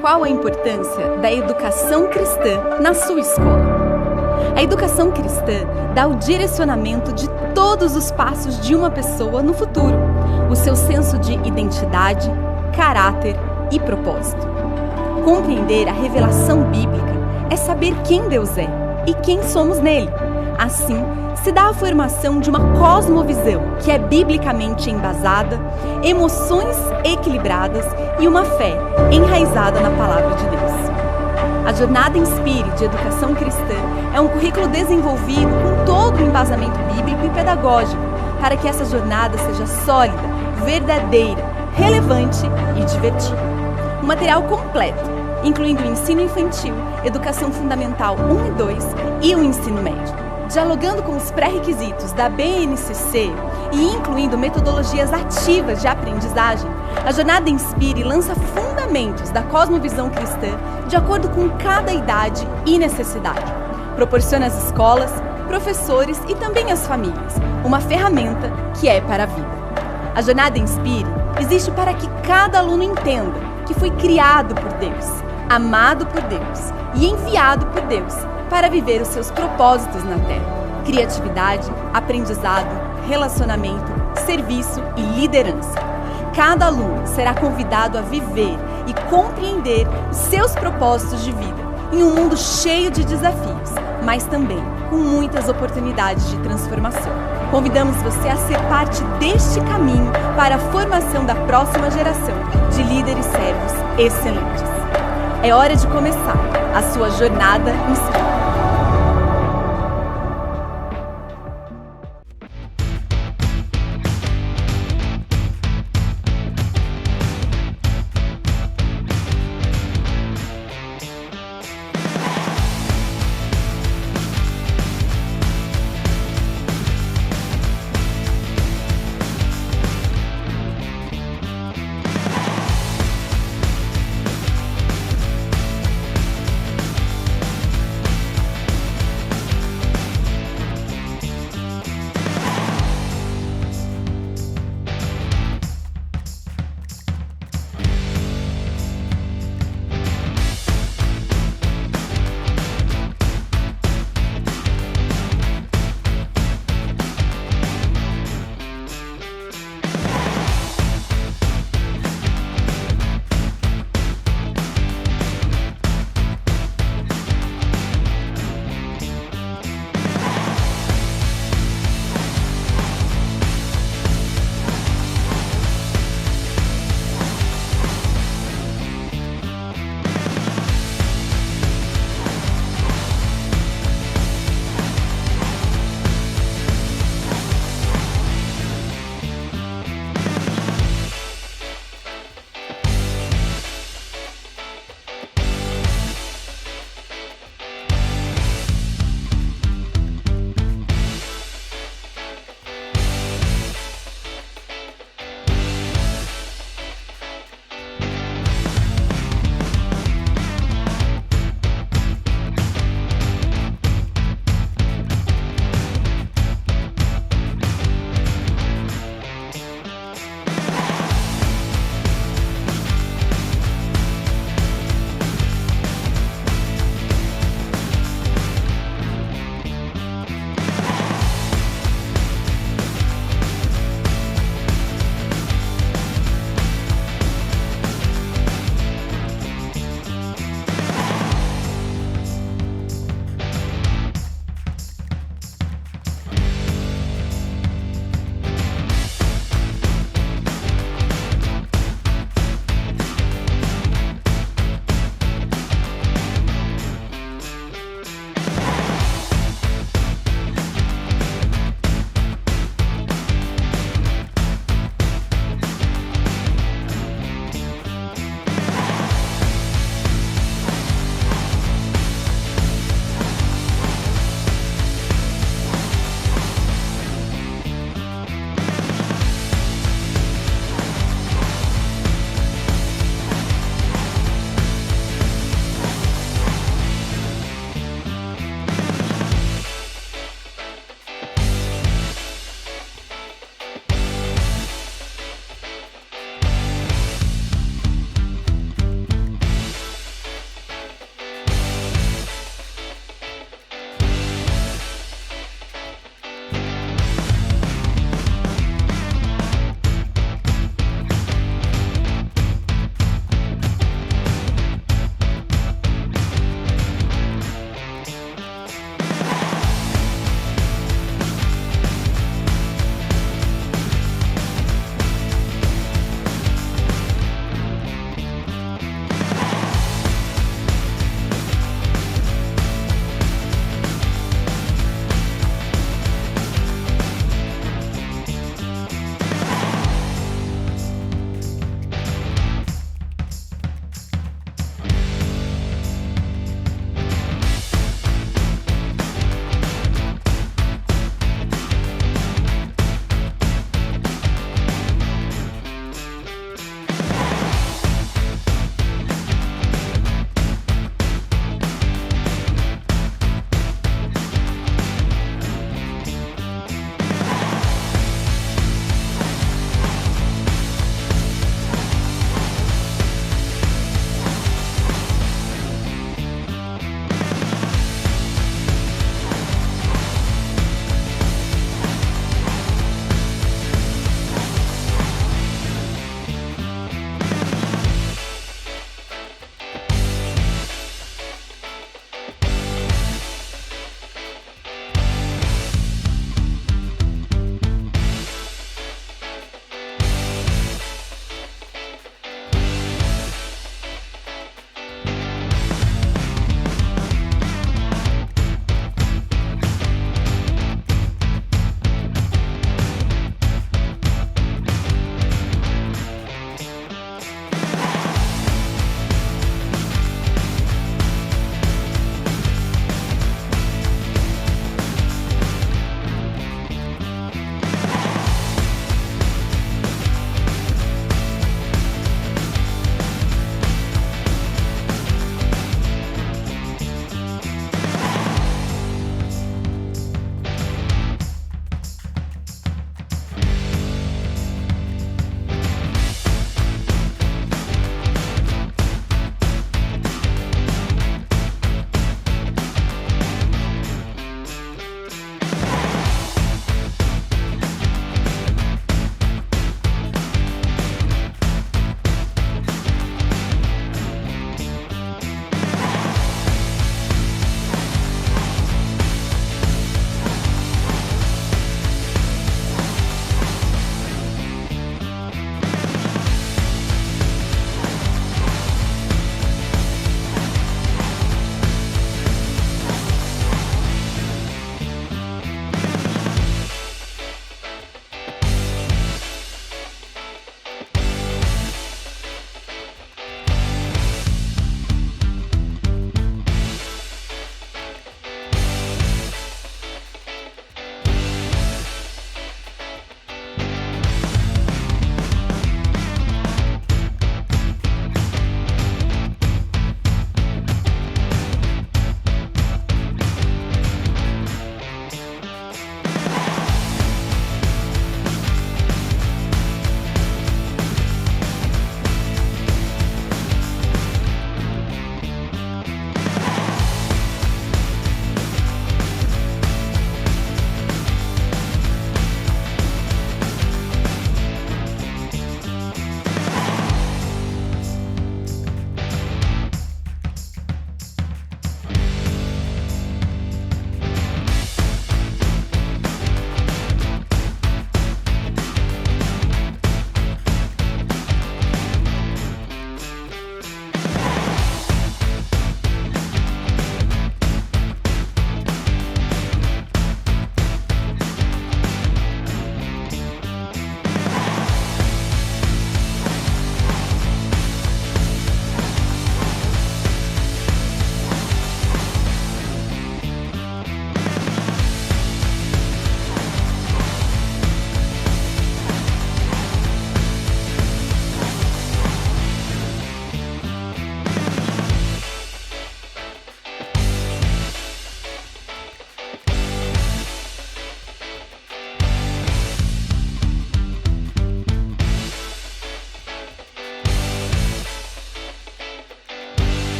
qual a importância da educação cristã na sua escola. A educação cristã dá o direcionamento de todos os passos de uma pessoa no futuro, o seu senso de identidade, caráter e propósito. Compreender a revelação bíblica é saber quem Deus é e quem somos nele. Assim, se dá a formação de uma cosmovisão que é biblicamente embasada, emoções equilibradas e uma fé enraizada na palavra de Deus. A Jornada Inspire de Educação Cristã é um currículo desenvolvido com todo o embasamento bíblico e pedagógico para que essa jornada seja sólida, verdadeira, relevante e divertida. Um material completo, incluindo o ensino infantil, educação fundamental 1 e 2 e o ensino médio. Dialogando com os pré-requisitos da BNCC e incluindo metodologias ativas de aprendizagem, a Jornada Inspire lança fundamentos da cosmovisão cristã de acordo com cada idade e necessidade. Proporciona às escolas, professores e também às famílias uma ferramenta que é para a vida. A Jornada Inspire existe para que cada aluno entenda que foi criado por Deus, amado por Deus e enviado por Deus para viver os seus propósitos na Terra. Criatividade, aprendizado, relacionamento, serviço e liderança. Cada aluno será convidado a viver e compreender os seus propósitos de vida em um mundo cheio de desafios, mas também com muitas oportunidades de transformação. Convidamos você a ser parte deste caminho para a formação da próxima geração de líderes servos excelentes. É hora de começar a sua jornada Inspire.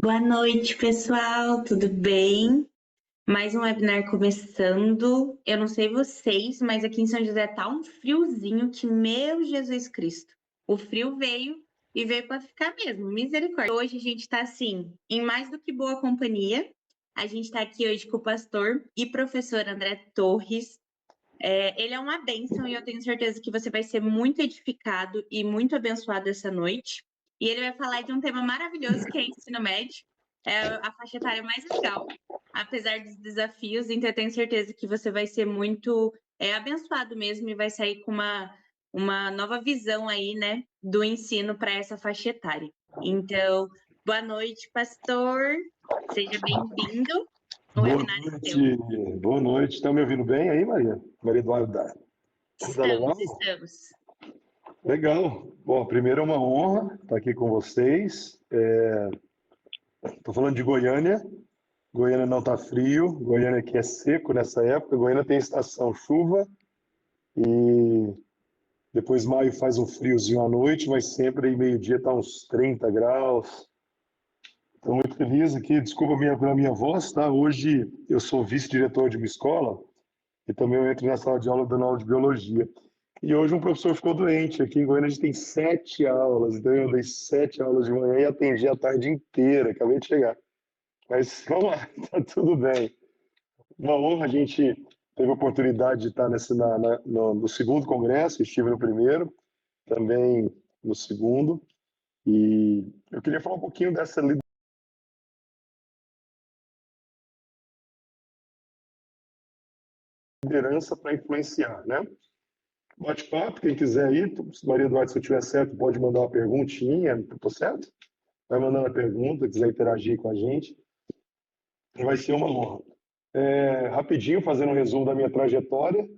Boa noite, pessoal, tudo bem? Mais um webinar começando. Eu não sei vocês, mas aqui em São José tá um friozinho que, meu Jesus Cristo, o frio veio e veio para ficar mesmo, misericórdia. Hoje a gente tá assim, em mais do que boa companhia. A gente tá aqui hoje com o pastor e professor André Torres. Ele é uma bênção e eu tenho certeza que você vai ser muito edificado e muito abençoado essa noite. E ele vai falar de um tema maravilhoso que é ensino médio, é a faixa etária mais legal, apesar dos desafios. Então eu tenho certeza que você vai ser muito abençoado mesmo e vai sair com uma nova visão aí, né, do ensino para essa faixa etária. Então, boa noite, pastor. Seja bem-vindo. O Boa webinar é seu. noite, boa noite. Estão me ouvindo bem aí, Maria? Maria Eduarda. Tá legal? Estamos. Legal. Bom, primeiro é uma honra estar aqui com vocês. Estou falando de Goiânia. Goiânia não está frio. Goiânia aqui é seco nessa época. Goiânia tem estação chuva e depois maio faz um friozinho à noite, mas sempre aí meio-dia está uns 30 graus. Estou muito feliz aqui. Desculpa pela minha voz, tá? Hoje eu sou vice-diretor de uma escola e também eu entro na sala de aula dando aula de biologia. E hoje um professor ficou doente. Aqui em Goiânia a gente tem 7 aulas, então eu dei 7 aulas de manhã e atendi a tarde inteira. Acabei de chegar. Mas vamos lá, tá tudo bem. Uma honra, a gente teve a oportunidade de estar no segundo congresso, estive no primeiro, também no segundo. E eu queria falar um pouquinho dessa liderança para influenciar, né? Bate-papo, quem quiser ir, Maria Eduardo, se eu tiver certo, pode mandar uma perguntinha, tô certo? Vai mandando a pergunta, quiser interagir com a gente, vai ser uma honra. Rapidinho, fazendo um resumo da minha trajetória,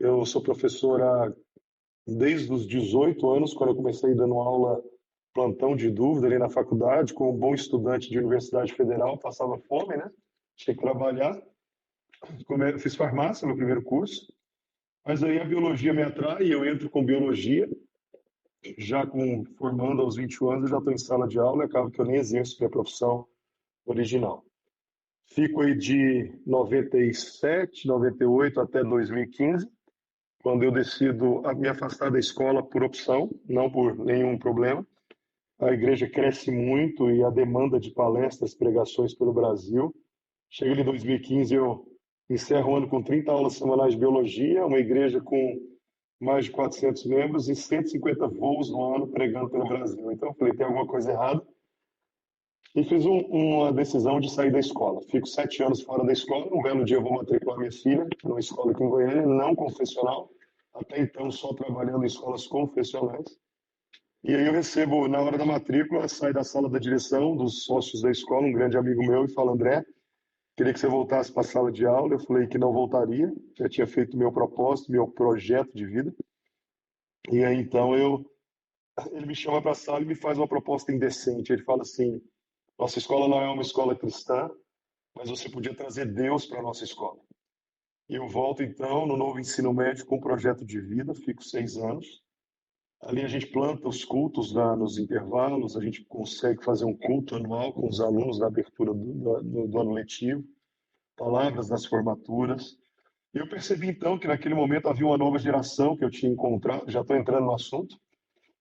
eu sou professora desde os 18 anos, quando eu comecei dando aula plantão de dúvida ali na faculdade, como bom estudante de Universidade Federal, passava fome, né? Tinha que trabalhar. Fiz farmácia no primeiro curso, mas aí a biologia me atrai, eu entro com biologia, formando aos 21 anos, eu já estou em sala de aula e acaba que eu nem exerço minha profissão original. Fico aí de 97, 98 até 2015, quando eu decido me afastar da escola por opção, não por nenhum problema. A igreja cresce muito e a demanda de palestras, pregações pelo Brasil. Chega em 2015, eu encerro o ano com 30 aulas semanais de biologia, uma igreja com mais de 400 membros e 150 voos no ano pregando pelo Brasil. Então eu falei, tem alguma coisa errada. E fiz uma decisão de sair da escola. Fico 7 anos fora da escola. Um belo dia eu vou matricular minha filha numa escola aqui em Goiânia, não confessional. Até então só trabalhando em escolas confessionais. E aí eu recebo, na hora da matrícula, sai da sala da direção, dos sócios da escola, um grande amigo meu, e fala, André, queria que você voltasse para a sala de aula. Eu falei que não voltaria, já tinha feito meu propósito, meu projeto de vida. E aí então ele me chama para a sala e me faz uma proposta indecente. Ele fala assim, nossa escola não é uma escola cristã, mas você podia trazer Deus para a nossa escola. E eu volto então no novo ensino médio com um projeto de vida, fico 6 anos. Ali a gente planta os cultos nos intervalos, a gente consegue fazer um culto anual com os alunos na abertura do ano letivo, palavras nas formaturas. E eu percebi então que naquele momento havia uma nova geração que eu tinha encontrado, já estou entrando no assunto,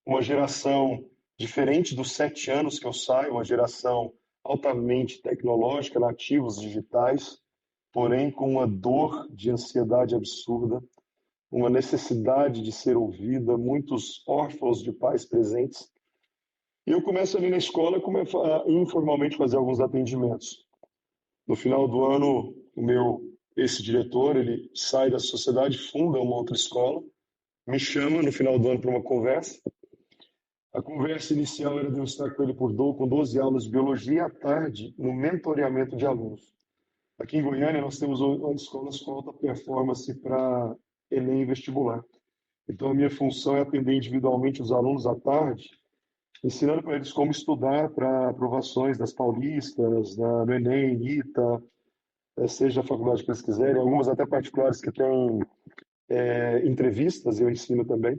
uma geração diferente dos 7 anos que eu saio, uma geração altamente tecnológica, nativos digitais, porém com uma dor de ansiedade absurda, uma necessidade de ser ouvida, muitos órfãos de pais presentes. E eu começo ali na escola a informalmente fazer alguns atendimentos. No final do ano, esse diretor, ele sai da sociedade, funda uma outra escola, me chama no final do ano para uma conversa. A conversa inicial era de eu estar com ele com 12 aulas de biologia e à tarde no mentoreamento de alunos. Aqui em Goiânia nós temos escolas com alta performance para Enem e vestibular. Então a minha função é atender individualmente os alunos à tarde, ensinando para eles como estudar para aprovações das paulistas, no Enem, ITA, seja a faculdade que eles quiserem, algumas até particulares que têm entrevistas, eu ensino também.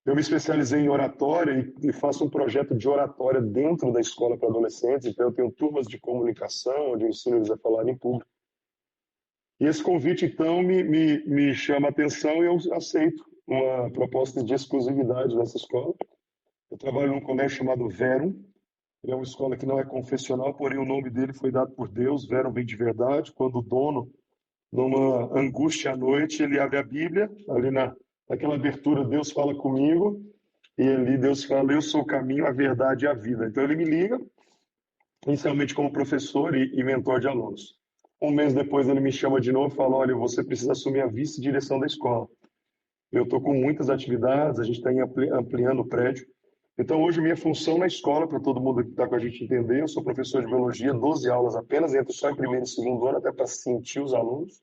Eu me especializei em oratória e faço um projeto de oratória dentro da escola para adolescentes, então eu tenho turmas de comunicação, onde eu ensino eles a falar em público. E esse convite, então, me chama a atenção e eu aceito uma proposta de exclusividade nessa escola. Eu trabalho num colégio chamado Verum. Ele é uma escola que não é confessional, porém o nome dele foi dado por Deus. Verum vem de verdade. Quando o dono, numa angústia à noite, ele abre a Bíblia, ali naquela abertura, Deus fala comigo, e ali Deus fala, eu sou o caminho, a verdade e a vida. Então ele me liga, inicialmente como professor e mentor de alunos. Um mês depois ele me chama de novo e fala, olha, você precisa assumir a vice-direção da escola. Eu estou com muitas atividades, a gente está ampliando o prédio. Então hoje minha função na escola, para todo mundo que está com a gente entender, eu sou professor de biologia, 12 aulas apenas, entro só em primeiro e segundo ano, até para sentir os alunos.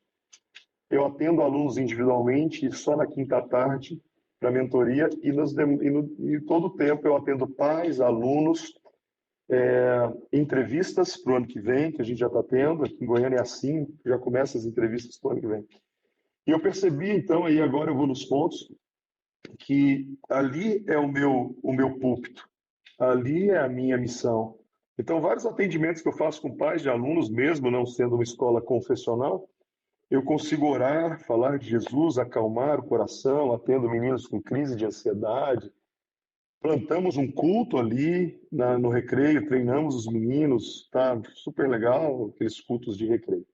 Eu atendo alunos individualmente, só na quinta tarde, para mentoria, e todo o tempo eu atendo pais, alunos, entrevistas para o ano que vem, que a gente já está tendo, aqui em Goiânia é assim, já começa as entrevistas para o ano que vem. E eu percebi, então, aí agora eu vou nos pontos, que ali é o meu púlpito, ali é a minha missão. Então, vários atendimentos que eu faço com pais de alunos, mesmo não sendo uma escola confessional, eu consigo orar, falar de Jesus, acalmar o coração, atendo meninos com crise de ansiedade. Plantamos um culto ali no recreio, treinamos os meninos, tá super legal, aqueles cultos de recreio.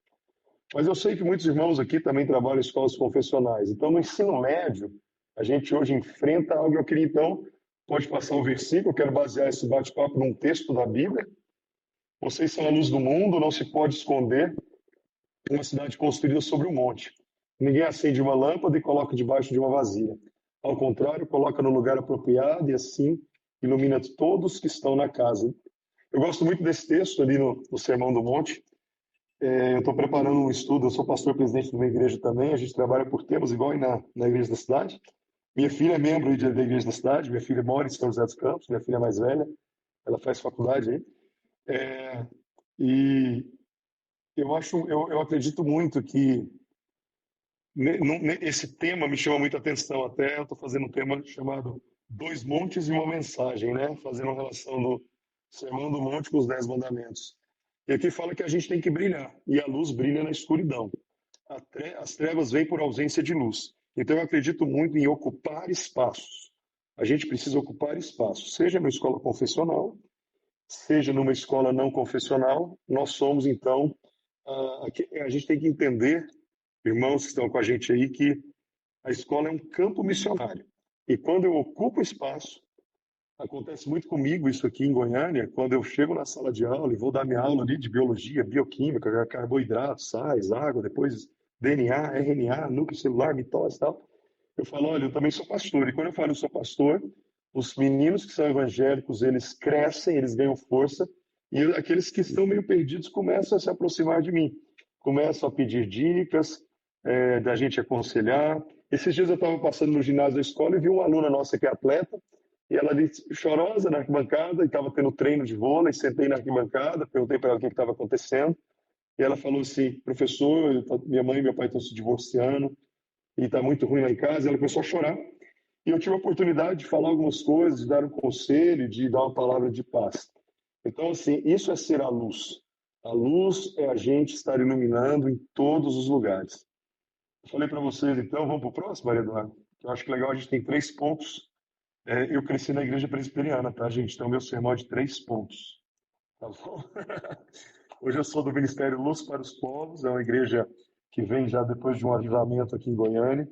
Mas eu sei que muitos irmãos aqui também trabalham em escolas confessionais. Então, no ensino médio, a gente hoje enfrenta algo. Eu queria, então, pode passar o versículo, eu quero basear esse bate-papo num texto da Bíblia. Vocês são a luz do mundo, não se pode esconder uma cidade construída sobre um monte. Ninguém acende uma lâmpada e coloca debaixo de uma vasilha. Ao contrário, coloca no lugar apropriado e assim ilumina todos que estão na casa. Eu gosto muito desse texto ali no Sermão do Monte. Eu estou preparando um estudo, eu sou pastor presidente de uma igreja também, a gente trabalha por temas igual aí na igreja da cidade. Minha filha é membro da igreja da cidade, minha filha mora em São José dos Campos, minha filha é mais velha, ela faz faculdade aí. E eu acredito muito que esse tema me chama muita atenção. Até eu estou fazendo um tema chamado Dois Montes e uma Mensagem, né? Fazendo uma relação do Sermão do Monte com os 10 Mandamentos. E aqui fala que a gente tem que brilhar, e a luz brilha na escuridão. As trevas vêm por ausência de luz. Então eu acredito muito em ocupar espaços. A gente precisa ocupar espaços, seja numa escola confessional, seja numa escola não confessional. Nós somos, então, a gente tem que entender, irmãos que estão com a gente aí, que a escola é um campo missionário. E quando eu ocupo espaço, acontece muito comigo isso aqui em Goiânia, quando eu chego na sala de aula e vou dar minha aula ali de biologia, bioquímica, carboidratos, sais, água, depois DNA, RNA, núcleo celular, mitose e tal. Eu falo, olha, eu também sou pastor. E quando eu falo eu sou pastor, os meninos que são evangélicos, eles crescem, eles ganham força, e aqueles que estão meio perdidos começam a se aproximar de mim, começam a pedir dicas, da gente aconselhar. Esses dias eu estava passando no ginásio da escola e vi uma aluna nossa que é atleta, e ela ali chorosa na arquibancada, e estava tendo treino de vôlei, sentei na arquibancada, perguntei para ela o que estava acontecendo, e ela falou assim, professor, minha mãe e meu pai estão se divorciando, e está muito ruim lá em casa. E ela começou a chorar, e eu tive a oportunidade de falar algumas coisas, de dar um conselho, de dar uma palavra de paz. Então, assim, isso é ser a luz. A luz é a gente estar iluminando em todos os lugares. Eu falei para vocês, então, vamos para o próximo, Maria Eduarda? Eu acho que legal, a gente tem 3 pontos. Eu cresci na igreja presbiteriana, tá, gente? Então, meu sermão é de 3 pontos. Tá bom? Hoje eu sou do Ministério Luz para os Povos, é uma igreja que vem já depois de um avivamento aqui em Goiânia.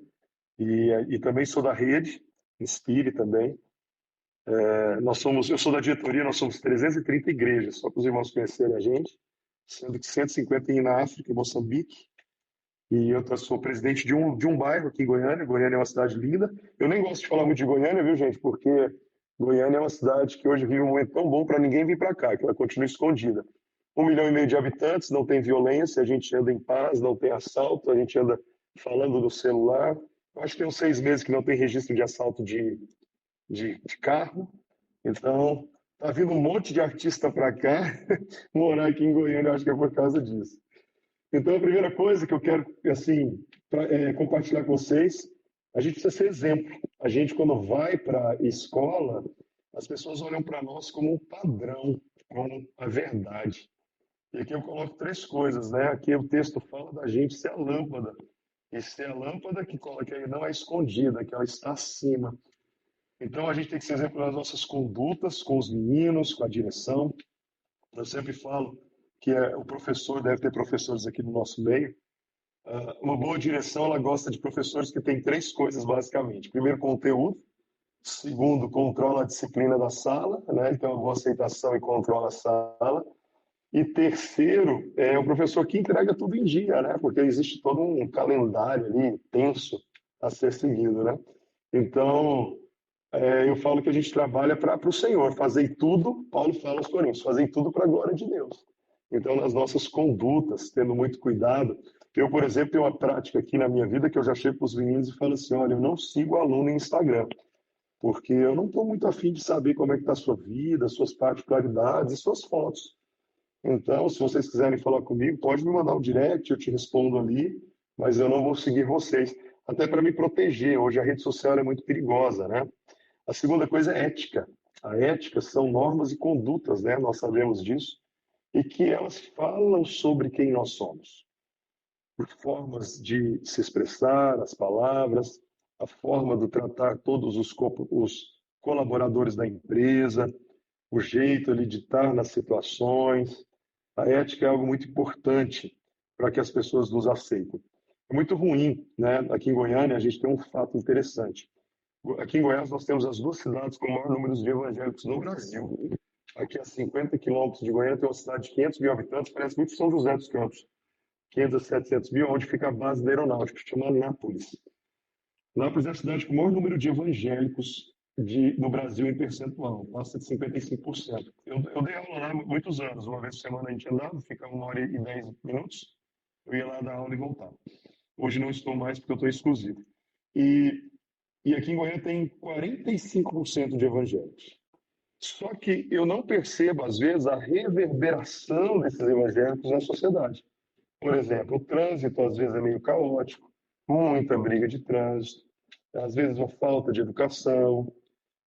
E também sou da rede, Inspire também. Eu sou da diretoria, nós somos 330 igrejas, só para os irmãos conhecerem a gente, sendo que 150 na África, em Moçambique. E eu sou presidente de um bairro aqui em Goiânia. Goiânia é uma cidade linda. Eu nem gosto de falar muito de Goiânia, viu, gente? Porque Goiânia é uma cidade que hoje vive um momento tão bom para ninguém vir para cá, que ela continua escondida. 1,5 milhão de habitantes, não tem violência, a gente anda em paz, não tem assalto, a gente anda falando no celular. Eu acho que tem uns 6 meses que não tem registro de assalto de carro. Então, tá vindo um monte de artista para cá morar aqui em Goiânia, acho que é por causa disso. Então, a primeira coisa que eu quero assim, compartilhar com vocês A gente precisa ser exemplo. A gente, quando vai para a escola, as pessoas olham para nós como um padrão, como a verdade. E aqui eu coloco três coisas, né? Aqui o texto fala da gente ser a lâmpada. E ser a lâmpada que não é escondida, que ela está acima. Então a gente tem que ser exemplo nas nossas condutas com os meninos, com a direção. Eu sempre falo que o professor deve ter professores aqui no nosso meio. Uma boa direção, ela gosta de professores que têm três coisas, basicamente. Primeiro, conteúdo. Segundo, controla a disciplina da sala, né? Então, boa aceitação e controla a sala. E terceiro, é o professor que entrega tudo em dia, né? Porque existe todo um calendário ali tenso a ser seguido, né? Então, eu falo que a gente trabalha para o Senhor, fazer tudo, Paulo fala aos Coríntios, fazer tudo para a glória de Deus. Então, nas nossas condutas, tendo muito cuidado, eu, por exemplo, tenho uma prática aqui na minha vida que eu já chego para os meninos e falo assim, olha, eu não sigo aluno em Instagram, porque eu não estou muito afim de saber como é que está a sua vida, suas particularidades e suas fotos. Então, se vocês quiserem falar comigo, pode me mandar um direct, eu te respondo ali, mas eu não vou seguir vocês, até para me proteger. Hoje a rede social é muito perigosa, né? A segunda coisa é ética. A ética são normas e condutas, né? Nós sabemos disso, e que elas falam sobre quem nós somos. Por formas de se expressar, as palavras, a forma de tratar todos os colaboradores da empresa, o jeito ali de estar nas situações. A ética é algo muito importante para que as pessoas nos aceitem. É muito ruim, né? Aqui em Goiânia, a gente tem um fato interessante. Aqui em Goiás, nós temos as duas cidades com o maior número de evangélicos no Brasil. Aqui a 50 quilômetros de Goiânia tem uma cidade de 500 mil habitantes, parece muito São José dos Campos. 500 a 700 mil, onde fica a base da aeronáutica, chama Anápolis. Anápolis é a cidade com o maior número de evangélicos no Brasil em percentual, passa de 55%. Eu dei aula lá há muitos anos, uma vez por semana a gente andava, ficava 1h10 eu ia lá dar aula e voltava. Hoje não estou mais porque eu estou exclusivo. E aqui em Goiânia tem 45% de evangélicos. Só que eu não percebo, às vezes, a reverberação desses evangélicos na sociedade. Por exemplo, o trânsito às vezes é meio caótico, muita briga de trânsito, às vezes uma falta de educação,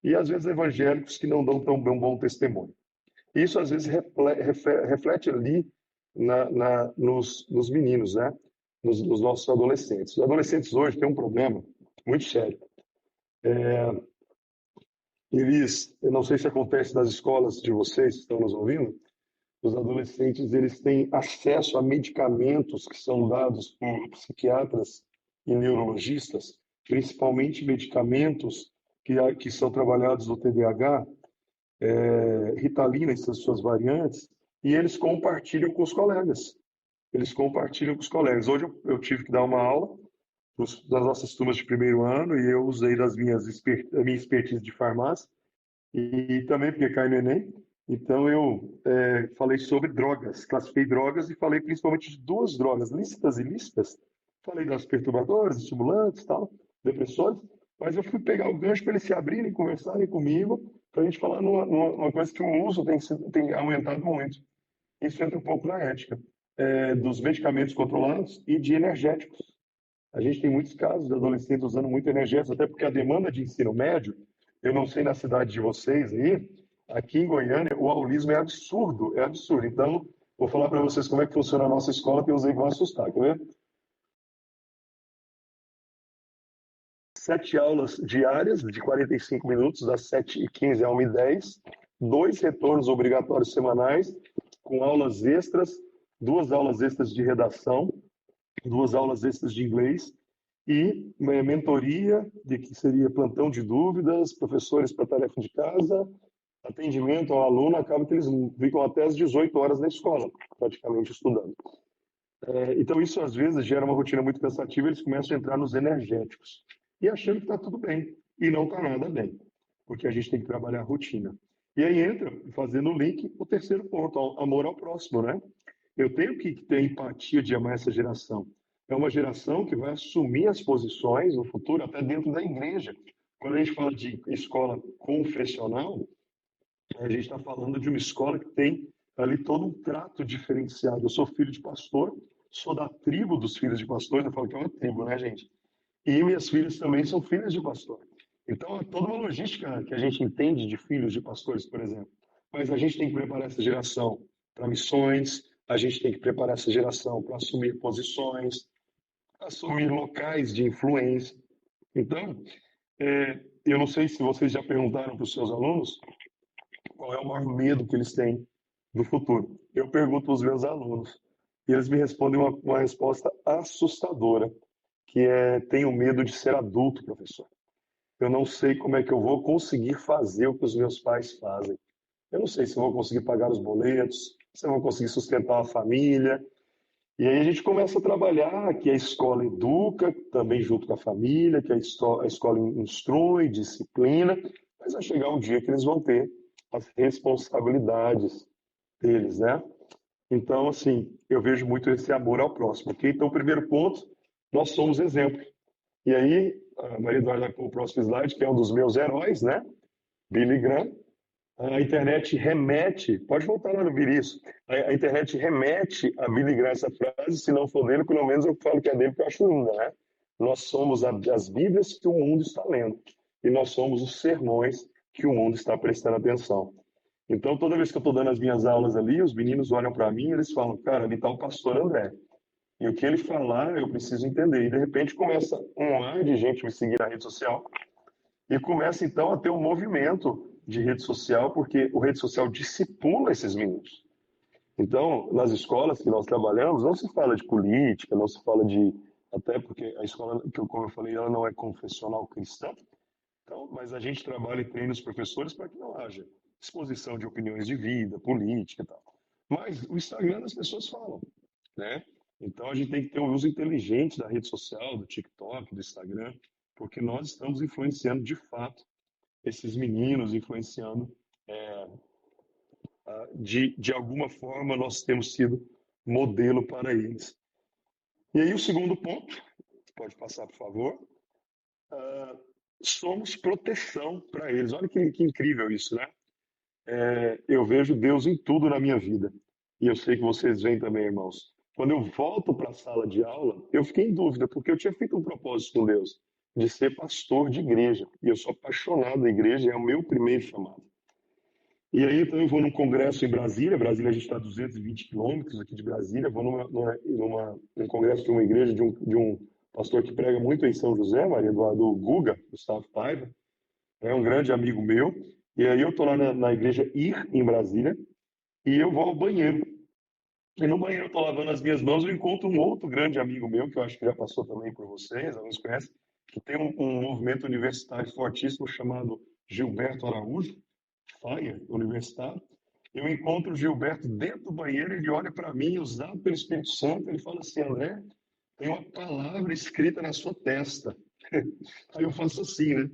e às vezes evangélicos que não dão tão bom testemunho. Isso às vezes reflete ali nos meninos, né? Nos nossos adolescentes. Os adolescentes hoje têm um problema muito sério. Eu não sei se acontece nas escolas de vocês que estão nos ouvindo, os adolescentes eles têm acesso a medicamentos que são dados por psiquiatras e neurologistas, principalmente medicamentos que são trabalhados no TDAH, Ritalina e suas variantes, e eles compartilham com os colegas. Hoje eu tive que dar uma aula das nossas turmas de primeiro ano e eu usei da minha expertise de farmácia e também porque cai no Enem. Então eu falei sobre drogas, classifiquei drogas e falei principalmente de duas drogas, lícitas e ilícitas. Falei das perturbadoras, estimulantes, tal, depressores, mas eu fui pegar o gancho para eles se abrirem, conversarem comigo, para a gente falar numa coisa que o uso tem aumentado muito. Isso entra um pouco na ética dos medicamentos controlados e de energéticos. A gente tem muitos casos de adolescentes usando muito energéticos, até porque a demanda de ensino médio, eu não sei na cidade de vocês aí, aqui em Goiânia, o aulismo é absurdo, é absurdo. Então, vou falar para vocês como é que funciona a nossa escola, que eu usei vão assustar, quer ver? 7 aulas diárias, de 45 minutos, das 7h15 à 1h10, 2 retornos obrigatórios semanais, com aulas extras, 2 aulas extras de redação, 2 aulas extras de inglês, e mentoria, que seria plantão de dúvidas, professores para tarefa de casa, atendimento ao aluno, acaba que eles ficam até às 18 horas na escola, praticamente estudando. Então isso às vezes gera uma rotina muito cansativa, eles começam a entrar nos energéticos, e achando que está tudo bem, e não está nada bem, porque a gente tem que trabalhar a rotina. E aí entra, fazendo o link, o terceiro ponto, amor ao próximo, né? Eu tenho que ter empatia de amar essa geração. É uma geração que vai assumir as posições no futuro, até dentro da igreja. Quando a gente fala de escola confessional, a gente está falando de uma escola que tem ali todo um trato diferenciado. Eu sou filho de pastor, sou da tribo dos filhos de pastores, eu falo que é uma tribo, né, gente? E minhas filhas também são filhas de pastor. Então, é toda uma logística que a gente entende de filhos de pastores, por exemplo. Mas a gente tem que preparar essa geração para missões, a gente tem que preparar essa geração para assumir posições, assumir locais de influência. Então, eu não sei se vocês já perguntaram para os seus alunos qual é o maior medo que eles têm do futuro. Eu pergunto para os meus alunos e eles me respondem uma resposta assustadora, que é: tenho medo de ser adulto, professor. Eu não sei como é que eu vou conseguir fazer o que os meus pais fazem. Eu não sei se eu vou conseguir pagar os boletos, se eu vou conseguir sustentar uma família. E aí a gente começa a trabalhar que a escola educa, também junto com a família, que a escola instrui, disciplina, mas vai chegar um dia que eles vão ter as responsabilidades deles, né? Então, assim, eu vejo muito esse amor ao próximo, ok? Então, primeiro ponto, nós somos exemplo. E aí, a Maria Eduarda vai pôr o próximo slide, que é um dos meus heróis, né? Billy Graham. A internet remete, pode voltar lá no isso. A internet remete a Billy Graham essa frase, se não for dele, pelo menos eu falo que é dele, porque eu acho linda, né? Nós somos as Bíblias que o mundo está lendo, e nós somos os sermões que o mundo está prestando atenção. Então, toda vez que eu estou dando as minhas aulas ali, os meninos olham para mim e eles falam: cara, ali está o pastor André. E o que ele falar, eu preciso entender. E, de repente, começa um ar de gente me seguir na rede social, e começa, então, a ter um movimento de rede social, porque o rede social discipula esses meninos. Então, nas escolas que nós trabalhamos, não se fala de política, não se fala de... Até porque a escola, como eu falei, ela não é confessional cristã, então, mas a gente trabalha e treina os professores para que não haja exposição de opiniões de vida, política e tal. Mas o Instagram as pessoas falam, né? Então, a gente tem que ter um uso inteligente da rede social, do TikTok, do Instagram, porque nós estamos influenciando de fato esses meninos, influenciando de alguma forma nós temos sido modelo para eles. E aí o segundo ponto, pode passar por favor, somos proteção para eles. Olha que incrível isso, né? Eu vejo Deus em tudo na minha vida. E eu sei que vocês veem também, irmãos. Quando eu volto para a sala de aula, eu fiquei em dúvida, porque eu tinha feito um propósito com Deus de ser pastor de igreja. E eu sou apaixonado da igreja, é o meu primeiro chamado. E aí, então, eu vou num congresso em Brasília. Brasília, a gente está a 220 quilômetros aqui de Brasília. Vou num congresso de uma igreja de um pastor que prega muito em São José, Maria Eduardo Guga, Gustavo Paiva. É um grande amigo meu. E aí eu estou lá na igreja Ir, em Brasília, e eu vou ao banheiro. E no banheiro eu estou lavando as minhas mãos, eu encontro um outro grande amigo meu, que eu acho que já passou também por vocês, alguns conhecem, que tem um movimento universitário fortíssimo chamado Gilberto Araújo, FIRE, universitário. Eu encontro o Gilberto dentro do banheiro, ele olha para mim, usado pelo Espírito Santo, ele fala assim: André, tem uma palavra escrita na sua testa. Aí eu faço assim, né?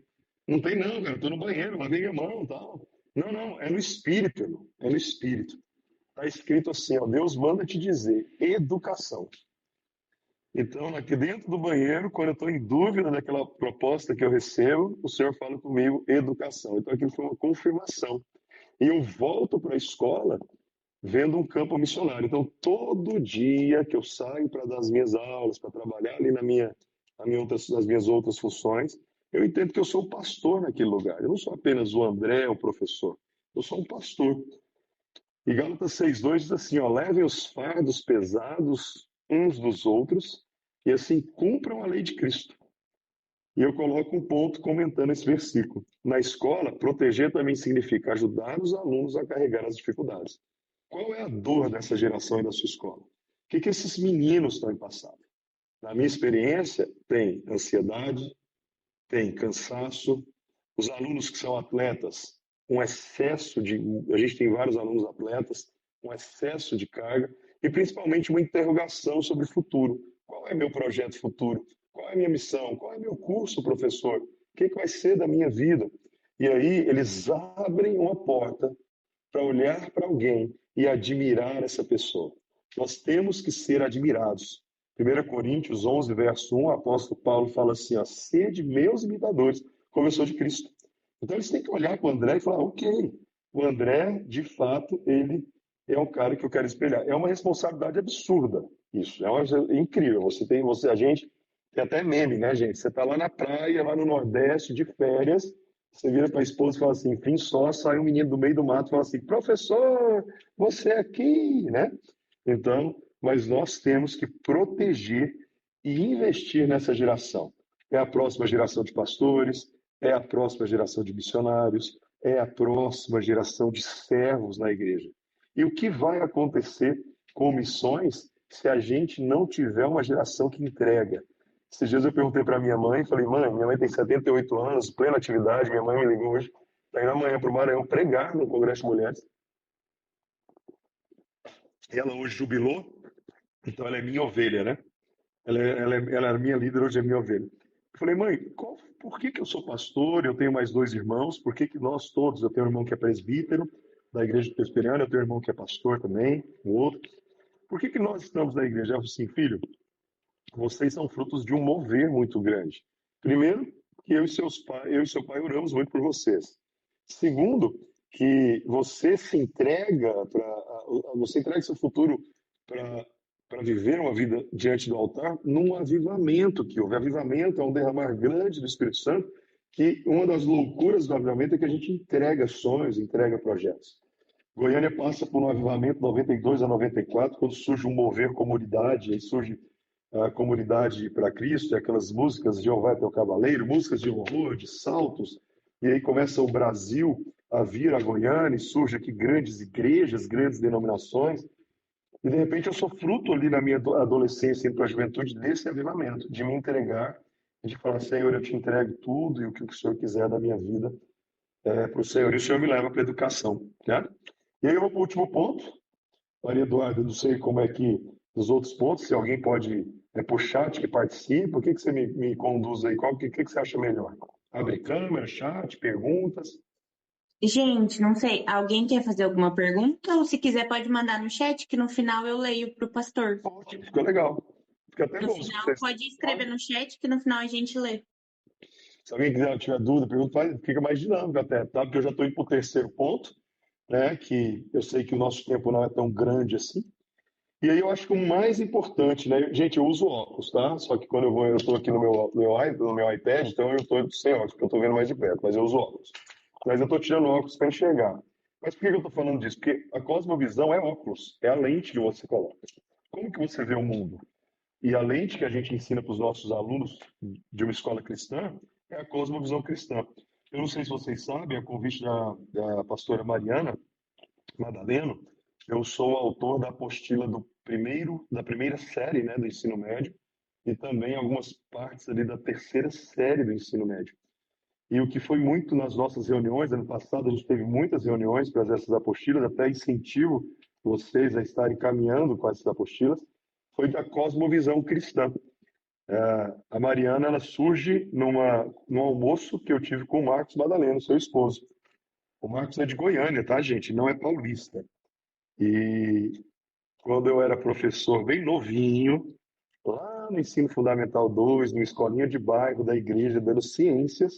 Não tem não, cara, eu estou no banheiro, lavei minha mão e tal. Não, é no Espírito, irmão, é no Espírito. Está escrito assim, ó: Deus manda te dizer, educação. Então, aqui dentro do banheiro, quando eu estou em dúvida daquela proposta que eu recebo, o Senhor fala comigo, educação. Então, aquilo foi uma confirmação. E eu volto para a escola vendo um campo missionário. Então, todo dia que eu saio para dar as minhas aulas, para trabalhar ali nas minhas outras funções, eu entendo que eu sou um pastor naquele lugar. Eu não sou apenas o André, o professor. Eu sou um pastor. E Gálatas 6,2 diz assim, ó: levem os fardos pesados uns dos outros e assim cumpram a lei de Cristo. E eu coloco um ponto comentando esse versículo. Na escola, proteger também significa ajudar os alunos a carregar as dificuldades. Qual é a dor dessa geração e da sua escola? O que esses meninos estão em passado? Na minha experiência, tem ansiedade, tem cansaço. Os alunos que são atletas, um excesso de... A gente tem vários alunos atletas, um excesso de carga e principalmente uma interrogação sobre o futuro. Qual é meu projeto futuro? Qual é a minha missão? Qual é meu curso, professor? O que vai ser da minha vida? E aí eles abrem uma porta para olhar para alguém e admirar essa pessoa. Nós temos que ser admirados. 1 Coríntios 11, verso 1, o apóstolo Paulo fala assim, ó: sede meus imitadores, como eu sou de Cristo. Então eles têm que olhar para o André e falar, ok, o André, de fato, ele é um cara que eu quero espelhar. É uma responsabilidade absurda isso, é incrível. A gente Tem até meme, né, gente? Você tá lá na praia, lá no Nordeste, de férias, você vira para a esposa e fala assim, fim só, sai um menino do meio do mato e fala assim, professor, você aqui, né? Então, mas nós temos que proteger e investir nessa geração. É a próxima geração de pastores, é a próxima geração de missionários, é a próxima geração de servos na igreja. E o que vai acontecer com missões se a gente não tiver uma geração que entrega? Esses dias eu perguntei para minha mãe, falei, mãe, minha mãe tem 78 anos, plena atividade, minha mãe me ligou hoje, está indo amanhã para o Maranhão pregar no Congresso de Mulheres. Ela hoje jubilou, então ela é minha ovelha, né? Ela é minha líder, hoje é minha ovelha. Eu falei, mãe, por que que eu sou pastor? Eu tenho mais 2 irmãos, por que que nós todos, eu tenho um irmão que é presbítero da igreja presbiteriana, eu tenho um irmão que é pastor também, um outro. Por que que nós estamos na igreja? Ela falou assim, filho, vocês são frutos de um mover muito grande. Primeiro, que eu e seu pai oramos muito por vocês. Segundo, que você entrega seu futuro para viver uma vida diante do altar num avivamento que houve. Avivamento é um derramar grande do Espírito Santo, que uma das loucuras do avivamento é que a gente entrega sonhos, entrega projetos. Goiânia passa por um avivamento 92 a 94, quando surge um mover comunidade, aí surge a comunidade para Cristo, aquelas músicas Jeová é teu cavaleiro, músicas de horror, de saltos, e aí começa o Brasil a vir a Goiânia, e surge aqui grandes igrejas, grandes denominações, e de repente eu sou fruto ali na minha adolescência, indo para a juventude, desse avivamento, de me entregar, de falar, Senhor, eu te entrego tudo, e o que o Senhor quiser da minha vida para o Senhor, e o Senhor me leva para a educação, né? E aí eu vou para o último ponto. Maria Eduarda, eu não sei como é que os outros pontos, se alguém pode por chat que participe, o que que você me conduz aí? O que que você acha melhor? Abre câmera, chat, perguntas? Gente, não sei, alguém quer fazer alguma pergunta? Ou se quiser pode mandar no chat, que no final eu leio para o pastor. Ótimo, ficou legal. Fica até No bom. final pode escrever no chat, que no final a gente lê. Se alguém tiver dúvida, pergunta, fica mais dinâmico até, tá? Porque eu já estou indo para o terceiro ponto, né? Que eu sei que o nosso tempo não é tão grande assim. E aí eu acho que o mais importante, né? Gente, eu uso óculos, tá? Só que quando eu estou aqui no meu iPad, então eu estou sem óculos, porque eu estou vendo mais de perto, mas eu uso óculos. Mas eu estou tirando óculos para enxergar. Mas por que eu estou falando disso? Porque a cosmovisão é óculos, é a lente que você coloca. Como que você vê o mundo? E a lente que a gente ensina para os nossos alunos de uma escola cristã é a cosmovisão cristã. Eu não sei se vocês sabem, a convite da pastora Mariana Madaleno, eu sou o autor da apostila da primeira série, né, do ensino médio, e também algumas partes ali da terceira série do ensino médio. E o que foi muito nas nossas reuniões, ano passado a gente teve muitas reuniões para essas apostilas, até incentivo vocês a estarem caminhando com essas apostilas, foi da cosmovisão cristã. A Mariana, ela surge num almoço que eu tive com o Marcos Madaleno, seu esposo. O Marcos é de Goiânia, tá, gente? Não é paulista. E quando eu era professor bem novinho, lá no Ensino Fundamental 2, numa escolinha de bairro da igreja, dando ciências,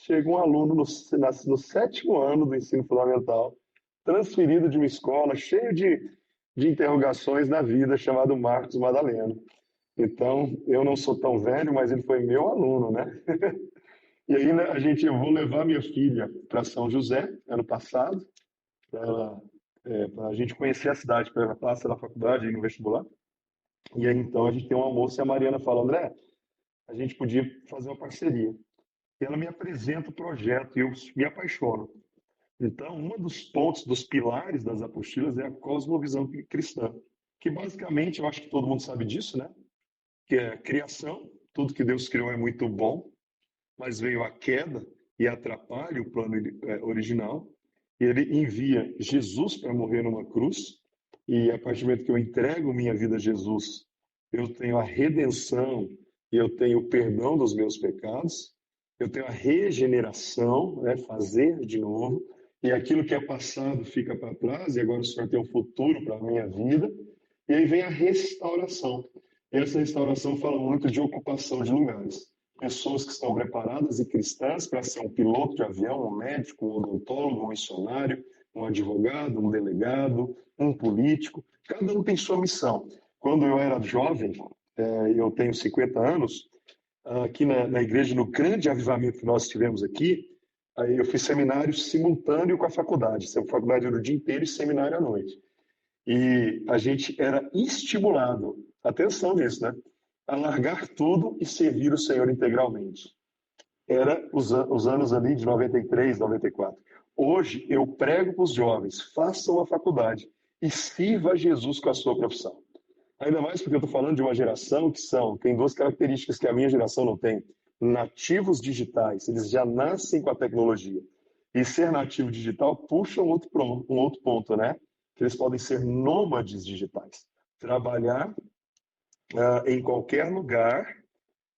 chega um aluno no 7º ano do Ensino Fundamental, transferido de uma escola cheio de interrogações na vida, chamado Marcos Madaleno. Então, eu não sou tão velho, mas ele foi meu aluno, né? E aí, né, eu vou levar minha filha para São José, ano passado, para a gente conhecer a cidade, para ela passar na faculdade, no vestibular. E aí, então, a gente tem um almoço e a Mariana fala, André, a gente podia fazer uma parceria. E ela me apresenta o projeto e eu me apaixono. Então, um dos pontos, dos pilares das apostilas é a cosmovisão cristã, que basicamente, eu acho que todo mundo sabe disso, né? Que é a criação, tudo que Deus criou é muito bom, mas veio a queda e atrapalha o plano original. E ele envia Jesus para morrer numa cruz, e a partir do momento que eu entrego minha vida a Jesus, eu tenho a redenção e eu tenho o perdão dos meus pecados, eu tenho a regeneração, né, fazer de novo, e aquilo que é passado fica para trás, e agora o Senhor tem um futuro para a minha vida, e aí vem a restauração. Essa restauração fala muito de ocupação de lugares. Pessoas que estão preparadas e cristãs para ser um piloto de avião, um médico, um odontólogo, um missionário, um advogado, um delegado, um político. Cada um tem sua missão. Quando eu era jovem, eu tenho 50 anos, aqui na igreja, no grande avivamento que nós tivemos aqui, aí eu fiz seminário simultâneo com a faculdade. A faculdade era o dia inteiro e seminário à noite. E a gente era estimulado, atenção nisso, né? A largar tudo e servir o Senhor integralmente. Era os anos ali de 93, 94. Hoje eu prego para os jovens, façam a faculdade e sirva a Jesus com a sua profissão. Ainda mais porque eu estou falando de uma geração tem duas características que a minha geração não tem. Nativos digitais, eles já nascem com a tecnologia. E ser nativo digital puxa um outro ponto, né? Que eles podem ser nômades digitais. Trabalhar em qualquer lugar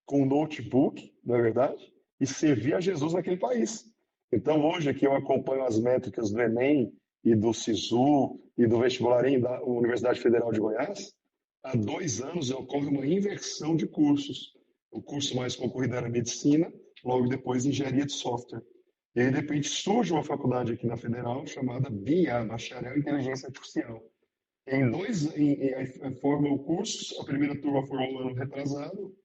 com um notebook, não é verdade? E servir a Jesus naquele país. Então, hoje aqui eu acompanho as métricas do Enem e do SISU e do vestibularinho da Universidade Federal de Goiás. Há 2 anos ocorre uma inversão de cursos. O curso mais concorrido era medicina, logo depois engenharia de software. E aí, de repente, surge uma faculdade aqui na Federal chamada BIA, Bacharel em Inteligência Artificial. Forma o curso, a primeira turma formou um ano retrasado,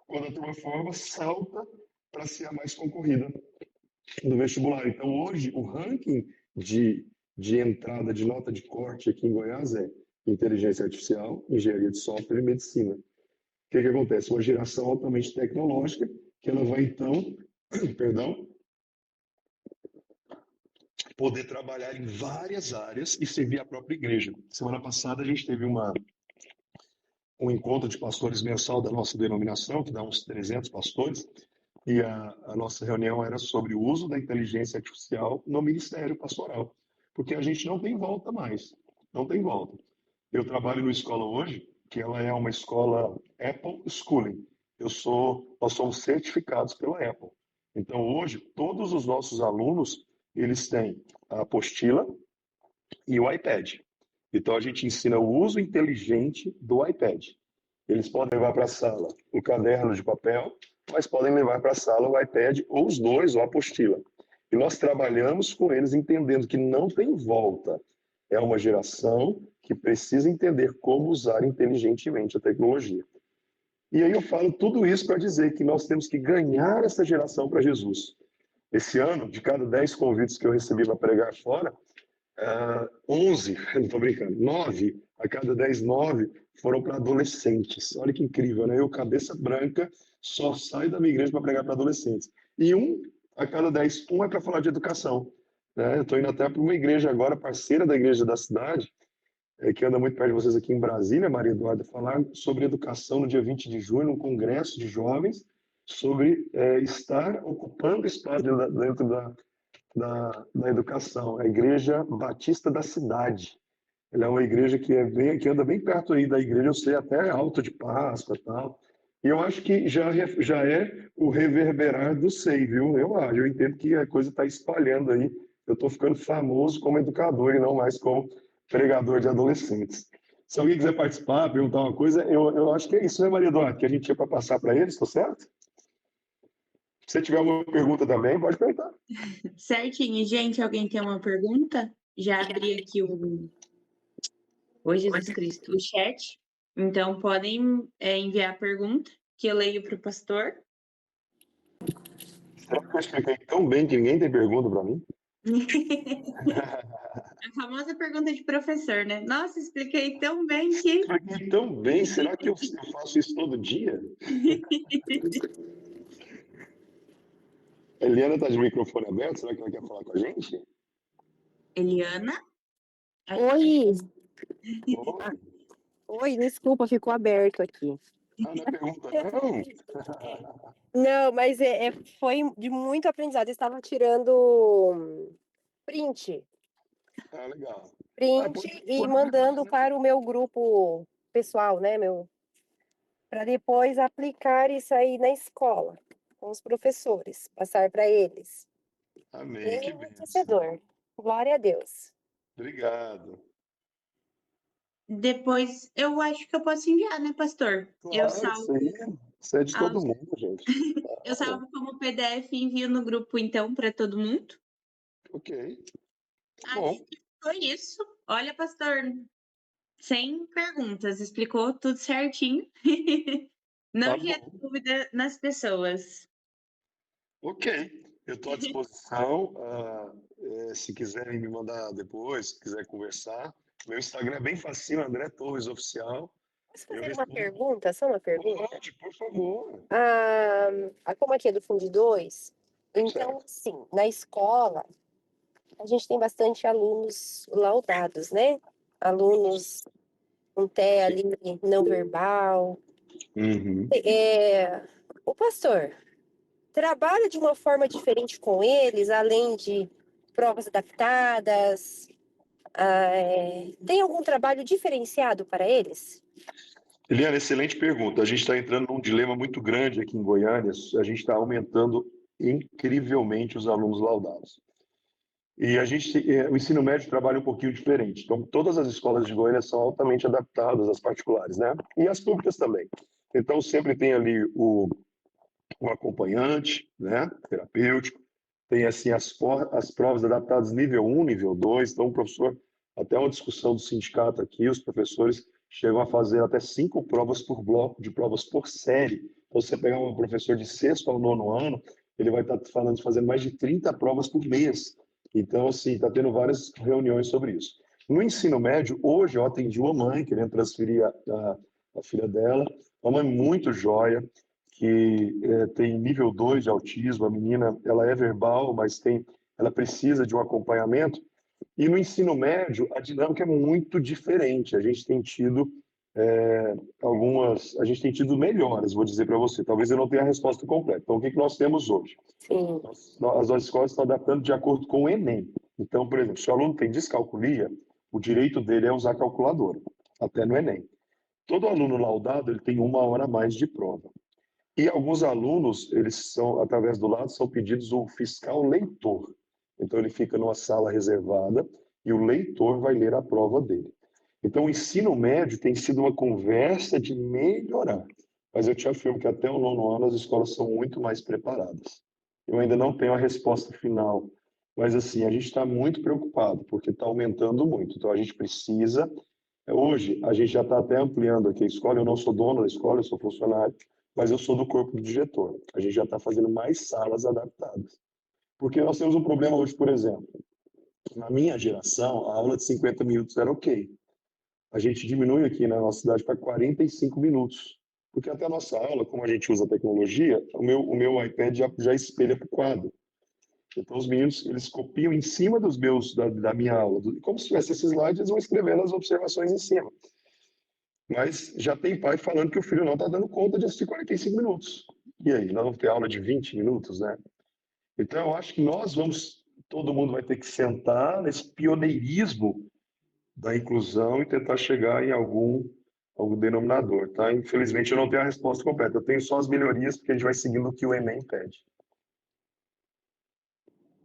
quando a turma forma, salta para ser a mais concorrida do vestibular. Então, hoje, o ranking de entrada de nota de corte aqui em Goiás é inteligência artificial, engenharia de software e medicina. O que acontece? Uma geração altamente tecnológica, que ela vai, então, poder trabalhar em várias áreas e servir a própria igreja. Semana passada, a gente teve um encontro de pastores mensal da nossa denominação, que dá uns 300 pastores, e a nossa reunião era sobre o uso da inteligência artificial no ministério pastoral, porque a gente não tem volta mais, não tem volta. Eu trabalho numa escola hoje, que ela é uma escola Apple Schooling. Nós somos certificados pela Apple. Então, hoje, todos os nossos alunos, eles têm a apostila e o iPad. Então, a gente ensina o uso inteligente do iPad. Eles podem levar para a sala o caderno de papel, mas podem levar para a sala o iPad, ou os dois, ou a apostila. E nós trabalhamos com eles entendendo que não tem volta. É uma geração que precisa entender como usar inteligentemente a tecnologia. E aí eu falo tudo isso para dizer que nós temos que ganhar essa geração para Jesus. Esse ano, de cada 10 convites que eu recebi para pregar fora, 11, não estou brincando, 9 a cada 10, 9 foram para adolescentes. Olha que incrível, né? Eu, cabeça branca, só saio da minha igreja para pregar para adolescentes. E a cada 10, é para falar de educação. Né? Eu estou indo até para uma igreja agora, parceira da igreja da cidade, que anda muito perto de vocês aqui em Brasília, Maria Eduarda, falar sobre educação no dia 20 de junho, num congresso de jovens, sobre estar ocupando espaço dentro da educação. A Igreja Batista da Cidade. Ela é uma igreja que anda bem perto aí da igreja, eu sei, até Alto de Páscoa e tal. E eu acho que já é o reverberar do SEI, viu? Eu entendo que a coisa está espalhando aí. Eu estou ficando famoso como educador e não mais como pregador de adolescentes. Se alguém quiser participar, perguntar uma coisa, eu acho que é isso, né, Maria Eduarda? Que a gente tinha para passar para eles, estou certo? Se você tiver alguma pergunta também, pode perguntar. Certinho. Gente, alguém tem uma pergunta? Já abri aqui Jesus Cristo, o chat. Então, podem enviar a pergunta, que eu leio para o pastor. Será que eu expliquei tão bem que ninguém tem pergunta para mim? A famosa pergunta de professor, né? Nossa, expliquei tão bem que... Expliquei tão bem, será que eu faço isso todo dia? Eliana está de microfone aberto, será que ela quer falar com a gente? Eliana? Oi! Oi. Oi, desculpa, ficou aberto aqui. Não é pergunta, não? Não, mas foi de muito aprendizado. Eu estava tirando print Legal. e mandando para o meu grupo pessoal, né, para depois aplicar isso aí na escola, com os professores, passar para eles. Amém, que bênção. Enriquecedor. Glória a Deus. Obrigado. Depois, eu acho que eu posso enviar, né, pastor? Claro, isso é de todo mundo, gente. Eu salvo como PDF e envio no grupo, então, para todo mundo. Ok. Acho que foi isso. Olha, pastor, Sem perguntas, explicou tudo certinho. Tá Não gera bom. dúvida nas pessoas. Ok, eu estou à disposição. Se quiserem me mandar depois, se quiser conversar, meu Instagram é bem facinho, André Torres Oficial. Posso Eu fazer uma respondo. pergunta? Só uma pergunta? Pode, por favor. Como aqui é do Fundo 2, então, Certo. sim, na escola, a gente tem bastante alunos laudados, né? Alunos com TEA ali não verbal. Uhum. O pastor trabalha de uma forma diferente com eles, além de provas adaptadas? Tem algum trabalho diferenciado para eles? Eliana, excelente pergunta. A gente está entrando num dilema muito grande aqui em Goiânia. A gente está aumentando incrivelmente os alunos laudados. E o ensino médio trabalha um pouquinho diferente. Então, todas as escolas de Goiânia são altamente adaptadas às particulares, né? E às públicas também. Então, sempre tem ali o acompanhante, né? Terapêutico. Tem, assim, as provas adaptadas nível 1, nível 2. Então, o professor, até uma discussão do sindicato aqui, os professores chegam a fazer até 5 provas por bloco, de provas por série. Então, você pegar um professor de 6º ao 9º ano, ele vai estar falando de fazer mais de 30 provas por mês. Então, assim, está tendo várias reuniões sobre isso. No ensino médio, hoje eu atendi uma mãe querendo transferir a filha dela, uma mãe muito joia, que tem nível 2 de autismo. A menina, ela é verbal, mas ela precisa de um acompanhamento. E no ensino médio, a dinâmica é muito diferente. A gente tem tido melhoras, vou dizer para você. Talvez eu não tenha a resposta completa. Então, o que nós temos hoje? Sim, As nossas escolas estão adaptando de acordo com o Enem. Então, por exemplo, se o aluno tem descalculia, o direito dele é usar calculadora, até no Enem. Todo aluno laudado, ele tem 1 hora a mais de prova. E alguns alunos, eles são, através do lado, são pedidos o fiscal leitor. Então, ele fica numa sala reservada e o leitor vai ler a prova dele. Então, o ensino médio tem sido uma conversa de melhorar. Mas eu te afirmo que até o 9º ano as escolas são muito mais preparadas. Eu ainda não tenho a resposta final, mas assim, a gente está muito preocupado, porque está aumentando muito. Então, a gente precisa. Hoje, a gente já está até ampliando aqui a escola. Eu não sou dono da escola, eu sou funcionário, mas eu sou do corpo do diretor. A gente já está fazendo mais salas adaptadas. Porque nós temos um problema hoje, por exemplo. Na minha geração, a aula de 50 minutos era ok. A gente diminui aqui na nossa cidade para 45 minutos. Porque até a nossa aula, como a gente usa tecnologia, o meu iPad já espelha para o quadro. Então, os meninos, eles copiam em cima da minha aula. Como se tivesse esses slides, eles vão escrevendo as observações em cima. Mas já tem pai falando que o filho não está dando conta de assistir 45 minutos. E aí, nós vamos ter aula de 20 minutos, né? Então, eu acho que todo mundo vai ter que sentar nesse pioneirismo da inclusão e tentar chegar em algum denominador, tá? Infelizmente, eu não tenho a resposta completa. Eu tenho só as melhorias, porque a gente vai seguindo o que o Enem pede.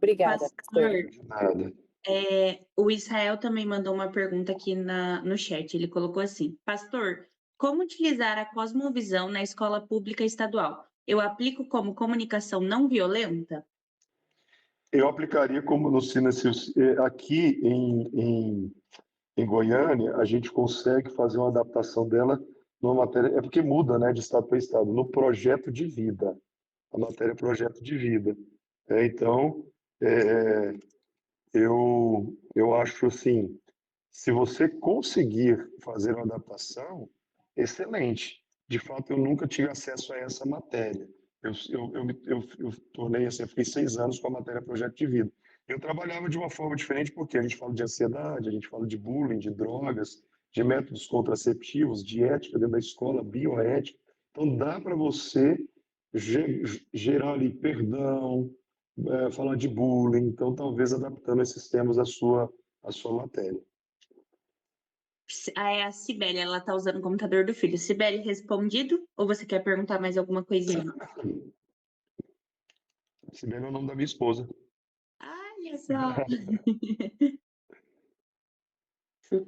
obrigada, pastor. Pastor, De nada. o Israel também mandou uma pergunta aqui no chat. Ele colocou assim: Pastor, como utilizar a cosmovisão na escola pública estadual? Eu aplico como comunicação não violenta? Eu aplicaria como no aqui em Goiânia, a gente consegue fazer uma adaptação dela numa matéria, é porque muda, né, de estado para estado, no projeto de vida. A matéria é projeto de vida. Então, é, eu acho assim, se você conseguir fazer uma adaptação, excelente. De fato, eu nunca tive acesso a essa matéria. Eu tornei assim, eu fiquei 6 anos com a matéria projeto de vida. Eu trabalhava de uma forma diferente porque a gente fala de ansiedade, a gente fala de bullying, de drogas, de métodos contraceptivos, de ética dentro da escola, bioética. Então, dá para você gerar ali perdão, falar de bullying, então talvez adaptando esses temas à sua matéria. É a Cibele, ela tá usando o computador do filho. Cibele, respondido? Ou você quer perguntar mais alguma coisinha? Sibeli é o nome da minha esposa. Olha só.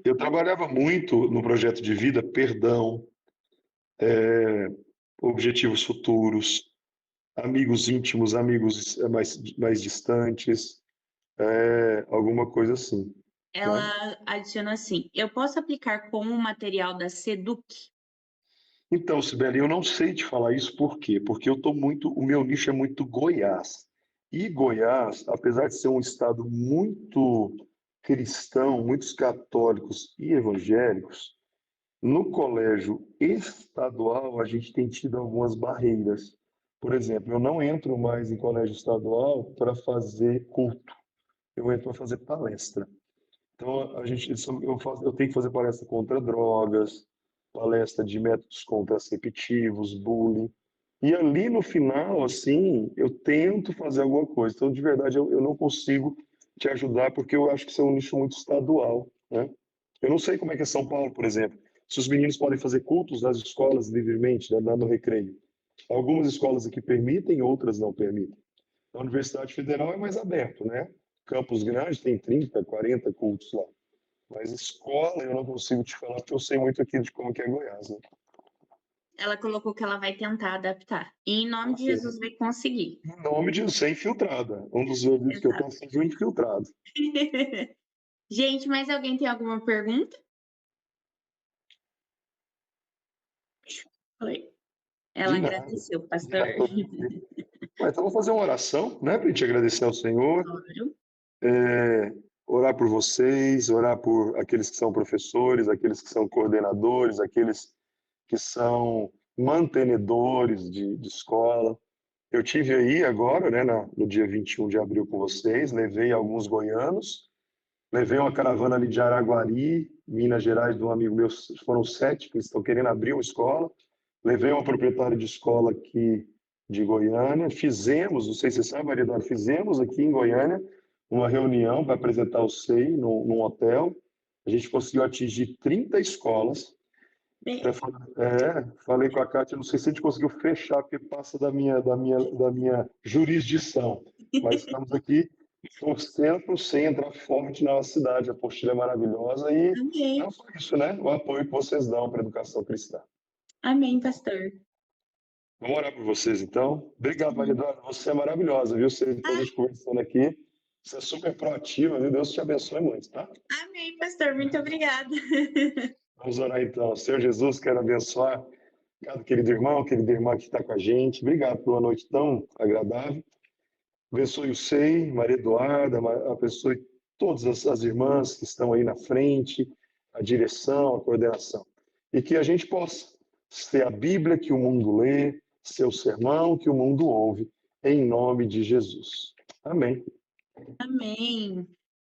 Eu trabalhava muito no projeto de vida, perdão, objetivos futuros, amigos íntimos, amigos mais distantes, alguma coisa assim. Ela adiciona assim: eu posso aplicar como um material da Seduc? Então, Sibeli, eu não sei te falar isso por quê? Porque o meu nicho é muito Goiás. E Goiás, apesar de ser um estado muito cristão, muitos católicos e evangélicos, no colégio estadual a gente tem tido algumas barreiras. Por exemplo, eu não entro mais em colégio estadual para fazer culto, eu entro para fazer palestra. Então, eu tenho que fazer palestra contra drogas, palestra de métodos contraceptivos, bullying. E ali no final, assim, eu tento fazer alguma coisa. Então, de verdade, eu não consigo te ajudar porque eu acho que isso é um nicho muito estadual, né? Eu não sei como é que é São Paulo, por exemplo. Se os meninos podem fazer cultos nas escolas livremente, né, no recreio. Algumas escolas aqui permitem, outras não permitem. A Universidade Federal é mais aberto, né? Campos Grandes tem 30, 40 cultos lá. Mas escola eu não consigo te falar porque eu sei muito aqui de como que é Goiás, né? Ela colocou que ela vai tentar adaptar. E em nome de Ok. Jesus vai conseguir. Em nome de ser infiltrada. Um dos ouvidos que eu Exato. tenho seja um infiltrado. Gente, mais alguém tem alguma pergunta? Oi. Ela De nada. agradeceu, Já pastor. tô aqui. Mas então vamos fazer uma oração, né, para a gente agradecer ao Senhor, Claro. orar por vocês, orar por aqueles que são professores, aqueles que são coordenadores, aqueles que são mantenedores de escola. Eu tive aí agora, né, no dia 21 de abril com vocês, levei alguns goianos, levei uma caravana ali de Araguari, Minas Gerais, de um amigo meu, foram 7 que estão querendo abrir uma escola. Levei uma proprietária de escola aqui de Goiânia. Fizemos, não sei se você sabe, Maria Eduarda, fizemos aqui em Goiânia uma reunião para apresentar o SEI num hotel. A gente conseguiu atingir 30 escolas. Bem, Falei com a Kátia, não sei se a gente conseguiu fechar, porque passa da minha jurisdição. Mas estamos aqui torcendo para o SEI entrar forte na nossa cidade. A apostila é maravilhosa e amém. não só isso, né? O apoio que vocês dão para a educação cristã. Amém, pastor. Vamos orar por vocês, então. Obrigado, Maria Eduarda. Você é maravilhosa, viu? A gente conversando aqui. Você é super proativa, viu? Deus te abençoe muito, tá? Amém, pastor. Muito obrigada. Vamos orar, então. Senhor Jesus, quero abençoar cada querido irmão, querida irmã que está com a gente. Obrigado por uma noite tão agradável. Abençoe o SEI, Maria Eduarda, abençoe todas as irmãs que estão aí na frente, a direção, a coordenação. E que a gente possa ser a Bíblia que o mundo lê, ser o sermão que o mundo ouve, em nome de Jesus. Amém. Amém.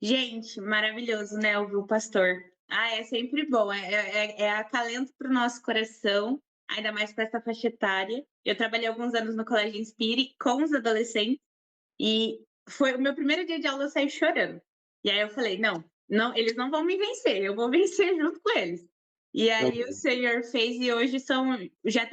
Gente, maravilhoso, né? Ouvir o pastor. É sempre bom, é acalento para o nosso coração, ainda mais para essa faixa etária. Eu trabalhei alguns anos no Colégio Inspire com os adolescentes e foi o meu primeiro dia de aula, eu saí chorando. E aí eu falei, não, eles não vão me vencer, eu vou vencer junto com eles. E aí o Senhor fez e hoje eu já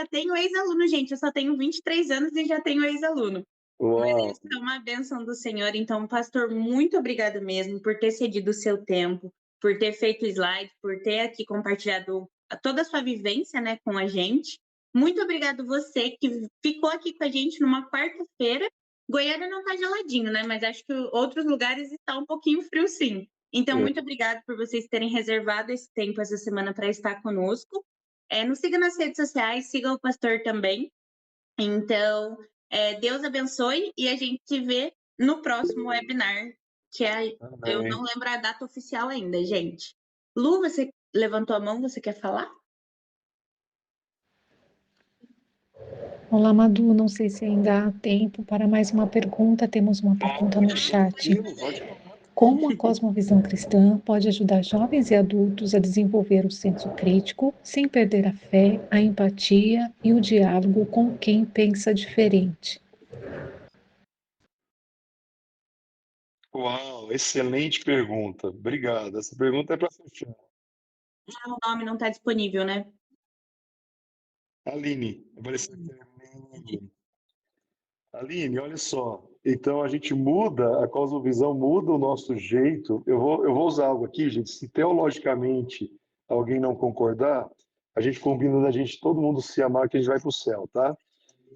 tenho ex-aluno, gente, eu só tenho 23 anos e já tenho ex-aluno. Mas Uau. eles são uma bênção do Senhor. Então, pastor, muito obrigado mesmo por ter cedido o seu tempo, por ter feito slide, por ter aqui compartilhado toda a sua vivência, né, com a gente. Muito obrigado você que ficou aqui com a gente numa quarta-feira. Goiânia não está geladinho, né? Mas acho que outros lugares estão um pouquinho frio, sim. Então, muito obrigado por vocês terem reservado esse tempo essa semana para estar conosco. Nos siga nas redes sociais, siga o pastor também. Então, Deus abençoe e a gente se vê no próximo webinar, eu não lembro a data oficial ainda, gente. Lu, você levantou a mão, você quer falar? Olá, Madu, não sei se ainda há tempo para mais uma pergunta. Temos uma pergunta no chat. Como a cosmovisão cristã pode ajudar jovens e adultos a desenvolver o senso crítico sem perder a fé, a empatia e o diálogo com quem pensa diferente? Uau, excelente pergunta. Obrigado. Essa pergunta é para fechar. O nome não está disponível, né? Aline, apareceu aqui. Aline, olha só. Então a gente muda, a cosmovisão muda o nosso jeito. Eu vou usar algo aqui, gente. Se teologicamente alguém não concordar, a gente combina da gente todo mundo se amar que a gente vai para o céu, tá?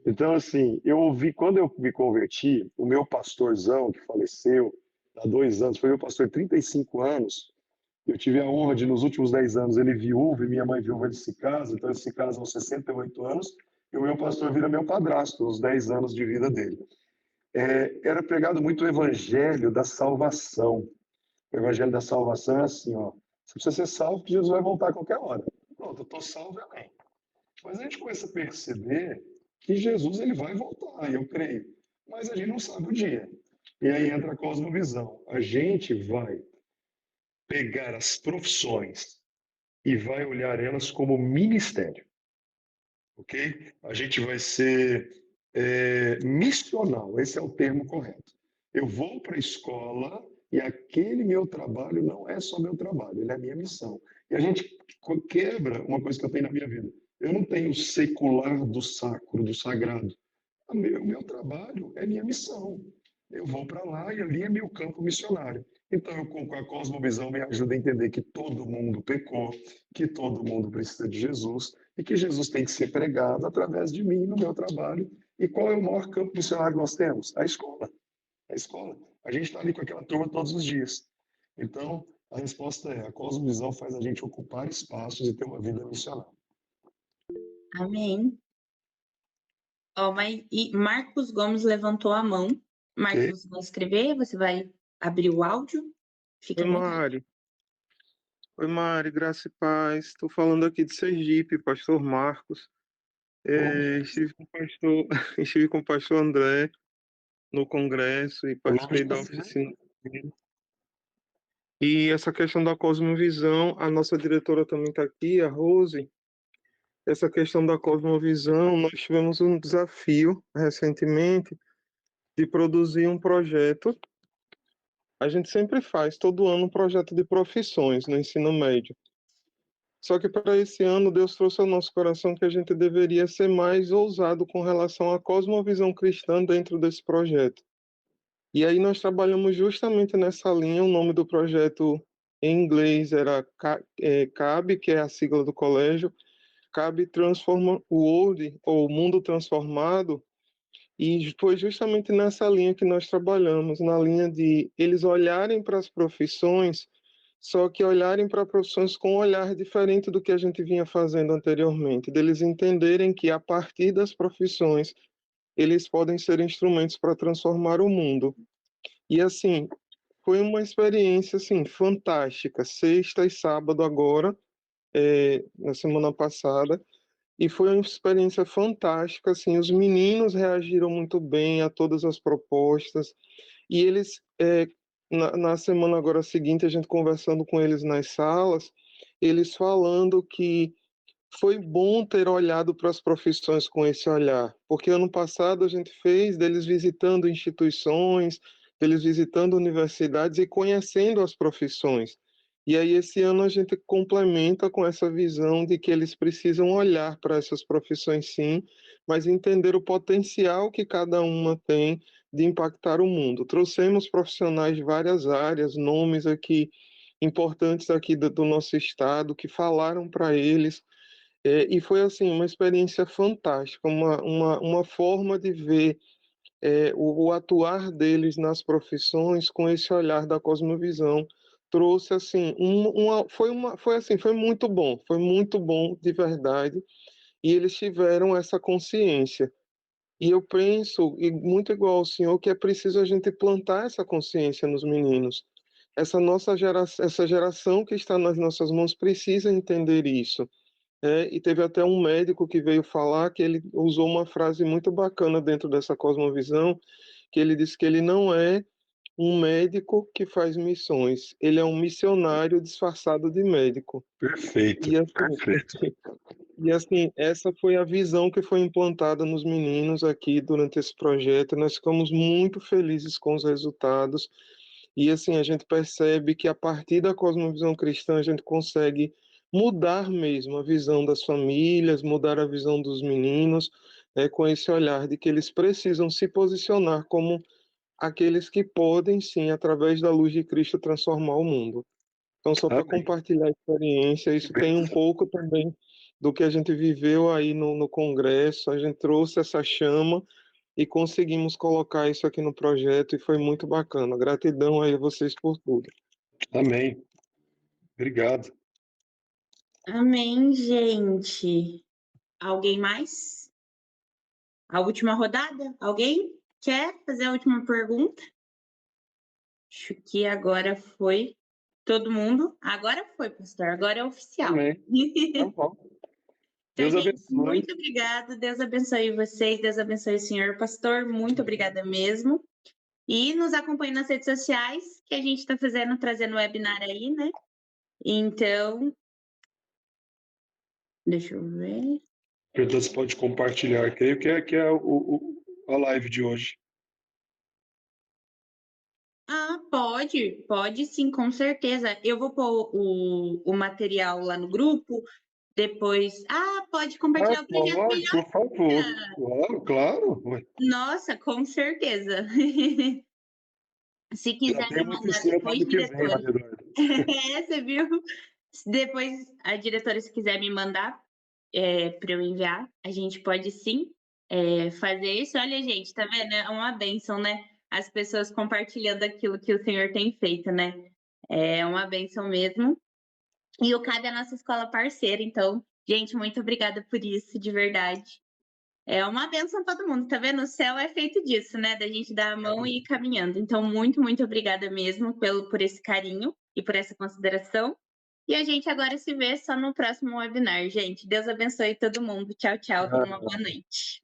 Então, assim, eu ouvi, quando eu me converti, o meu pastorzão que faleceu, há 2 anos, foi meu pastor 35 anos. Eu tive a honra de, nos últimos 10 anos, ele viúvo e minha mãe viúva, eles se casam, então eles se casam aos 68 anos, e o meu pastor vira meu padrasto, nos 10 anos de vida dele. Era pregado muito o evangelho da salvação. O evangelho da salvação é assim, ó, você precisa ser salvo que Jesus vai voltar a qualquer hora. Pronto, eu estou salvo, amém. Mas a gente começa a perceber que Jesus ele vai voltar, eu creio. Mas a gente não sabe o dia. E aí entra a cosmovisão. A gente vai pegar as profissões e vai olhar elas como ministério, ok? A gente vai ser missional, esse é o termo correto. Eu vou para a escola e aquele meu trabalho não é só meu trabalho, ele é a minha missão. E a gente quebra uma coisa que eu tenho na minha vida. Eu não tenho o secular do sacro, do sagrado. O meu trabalho é minha missão. Eu vou para lá e ali é meu campo missionário. Então, eu, com a cosmovisão, me ajuda a entender que todo mundo pecou, que todo mundo precisa de Jesus e que Jesus tem que ser pregado através de mim no meu trabalho. E qual é o maior campo missionário que nós temos? A escola. A escola. A gente está ali com aquela turma todos os dias. Então, a resposta é: a cosmovisão faz a gente ocupar espaços e ter uma vida missionária. Amém. Ó, e Marcos Gomes levantou a mão. Marcos, Ok. você vai escrever? Você vai abrir o áudio? Fique à Oi, vontade. Mari. Oi, Mari, graça e paz. Estou falando aqui de Sergipe, pastor Marcos. Estive com o pastor, estive com o pastor André no congresso e O nome de participei da você, né? oficina dele. E essa questão da cosmovisão, a nossa diretora também está aqui, a Rose. Essa questão da cosmovisão, nós tivemos um desafio recentemente de produzir um projeto. A gente sempre faz, todo ano, um projeto de profissões no ensino médio. Só que para esse ano, Deus trouxe ao nosso coração que a gente deveria ser mais ousado com relação à cosmovisão cristã dentro desse projeto. E aí nós trabalhamos justamente nessa linha. O nome do projeto em inglês era CAB, que é a sigla do colégio, CAB Transform World, ou Mundo Transformado, e foi justamente nessa linha que nós trabalhamos, na linha de eles olharem para as profissões, só que olharem para profissões com um olhar diferente do que a gente vinha fazendo anteriormente, deles entenderem que a partir das profissões eles podem ser instrumentos para transformar o mundo. E assim, foi uma experiência assim fantástica, sexta e sábado agora, na semana passada, e foi uma experiência fantástica, assim, os meninos reagiram muito bem a todas as propostas, e eles, na semana agora seguinte, a gente conversando com eles nas salas, eles falando que foi bom ter olhado para as profissões com esse olhar, porque ano passado a gente fez deles visitando instituições, deles visitando universidades e conhecendo as profissões. E aí esse ano a gente complementa com essa visão de que eles precisam olhar para essas profissões sim, mas entender o potencial que cada uma tem de impactar o mundo. Trouxemos profissionais de várias áreas, nomes aqui importantes aqui do nosso estado que falaram para eles, e foi assim uma experiência fantástica, uma forma de ver o atuar deles nas profissões com esse olhar da cosmovisão. Trouxe assim foi muito bom de verdade, e eles tiveram essa consciência. E eu penso, e muito igual ao senhor, que é preciso a gente plantar essa consciência nos meninos. Essa geração que está nas nossas mãos precisa entender isso. E teve até um médico que veio falar que ele usou uma frase muito bacana dentro dessa cosmovisão, que ele disse que ele não é um médico que faz missões, ele é um missionário disfarçado de médico. Perfeito, E assim, perfeito. e assim, essa foi a visão que foi implantada nos meninos aqui durante esse projeto. Nós ficamos muito felizes com os resultados. E assim, a gente percebe que a partir da cosmovisão cristã a gente consegue mudar mesmo a visão das famílias, mudar a visão dos meninos, com esse olhar de que eles precisam se posicionar como aqueles que podem, sim, através da luz de Cristo, transformar o mundo. Então, só para Amém. compartilhar a experiência, isso tem um pouco também do que a gente viveu aí no congresso, a gente trouxe essa chama, e conseguimos colocar isso aqui no projeto e foi muito bacana. Gratidão aí a vocês por tudo. Amém. Obrigado. Amém, gente. Alguém mais? A última rodada? Alguém quer fazer a última pergunta? Acho que agora foi todo mundo. Agora foi, pastor. Agora é oficial. Amém. Tá bom. Então, Deus gente, abençoe. muito obrigada. Deus abençoe vocês. Deus abençoe o senhor pastor. Muito obrigada mesmo. E nos acompanhe nas redes sociais, que a gente está trazendo webinar aí, né? Então, deixa eu ver. Então, você pode compartilhar, creio que é a live de hoje. Ah, pode sim, com certeza. Eu vou pôr o material lá no grupo, depois. Ah, pode compartilhar, eu peguei as Pode, melhores. por favor. Claro, claro. Ué, Nossa, com certeza. Se já quiser tem me uma mandar oficina para depois, ano que vem, diretora. Maria Eduarda. Você viu? Depois, a diretora, se quiser me mandar para eu enviar, a gente pode sim fazer isso. Olha, gente, tá vendo? É uma bênção, né? As pessoas compartilhando aquilo que o Senhor tem feito, né? É uma bênção mesmo. E o CAB é a nossa escola parceira, então, gente, muito obrigada por isso, de verdade. É uma bênção para todo mundo, tá vendo? O céu é feito disso, né? Da gente dar a mão e ir caminhando. Então, muito, muito obrigada mesmo por esse carinho e por essa consideração. E a gente agora se vê só no próximo webinar, gente. Deus abençoe todo mundo. Tchau, tchau. Tenha uma boa noite.